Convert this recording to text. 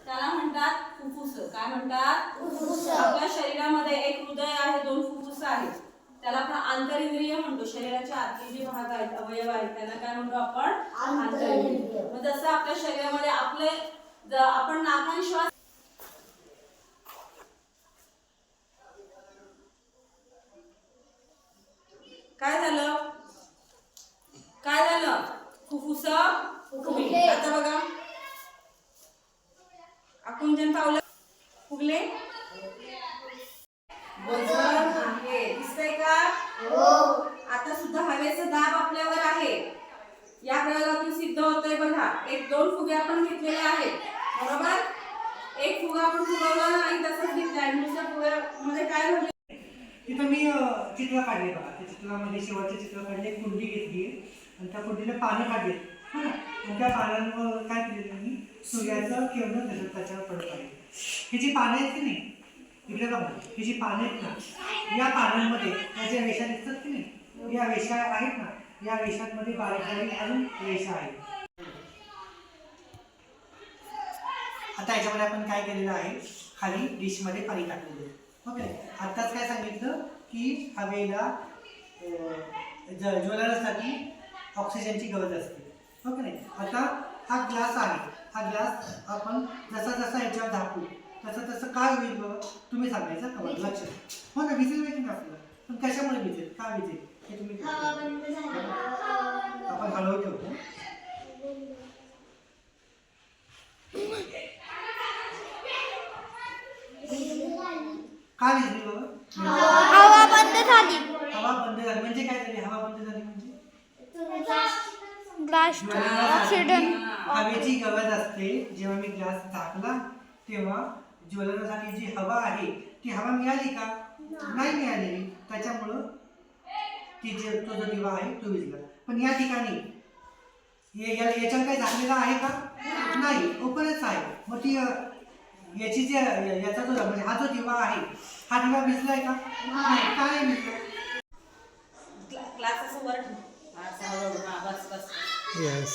त्याला म्हणतात फुफ्फुस. काय म्हणतात? फुफ्फुस. आपल्या शरीरामध्ये एक हृदय आहे, 2 फुफ्फुस आहेत. त्याला आपण आंतरिंद्रिय म्हणतो. शरीराचे आतले जे भाग आहेत, अवयव आहेत, त्यांना काय म्हणतो आपण? आंतरिंद्रिय. मग जसं आपल्या शरीरामध्ये आपण नाकाने श्वास काय झालं? फुफ्फुस फुगले. आता बघा आकुंचन पावलं फुगले. वजन आहे, दिसतंय का? हो. आता सुद्धा हवेचा दाब आपल्यावर आहे. या प्रयोगातून सिद्ध होतंय बघा. 1-2 फुगे आपण घेतलेले आहेत, बरोबर? एक फुगा आपण फुगवला नाही, तसंच घेतला. दुसऱ्या फुग्यामध्ये काय झालं? तिथं मी चित्र काढले बघा. त्या चित्रामध्ये शेवटचे चित्र काढले. एक कुंडी घेतली आणि त्या कुंडीला पानं काढले. आणि त्या पानांवर काय केलेलं मी सूर्याचं किरण त्याच्यावर पडत आहे. ही जी पानं आहेत की नाही, इकडे बघा, ही जी पानं आहेत ना, या पानांमध्ये या ज्या रेषा दिसतात की नाही, या रेषा आहेत ना, या रेषांमध्ये बारीक बारीक अजून रेषा आहेत. आता याच्यामध्ये आपण काय केलेलं आहे, खाली डिशमध्ये पाणी टाकलेलं आहे. ओके. आत्ताच काय सांगितलं की हवेला ज्वलनासाठी ऑक्सिजनची गरज असते. ओके नाही. आता हा ग्लास आहे. हा ग्लास आपण जसा जसा याच्यावर दाखवू तसं तसं काय होईल बघ, तुम्ही सांगायचं का? लक्ष. हो ना, विजेल माहिती ना आपल्याला, पण कशामुळे विजेल, का विजेल हे तुम्ही आपण हलवू ठेवतो. काय विजली बघ? हवा बंद झाली. हवा बंद झाली म्हणजे काय झाली? हवा बंद झाली म्हणजे ग्लास ऑक्सिजन. हवेची गरज असते. जेव्हा मी ग्लास टाकला तेव्हा ज्वलनासाठी जी हवा आहे ती हवा मिळाली का? नाही मिळालेली. त्याच्यामुळं तो जो दिवा आहे तो विजला. पण या ठिकाणी याच्यात काही झालेलं आहे का? नाही, ओपनच आहे. मग ती याची जे याचा जो म्हणजे हा जो दिवा आहे, हा दिवा विजलाय का? नाही. का नाही विजला? क्लास असं वर ठेव. बस बस. यस.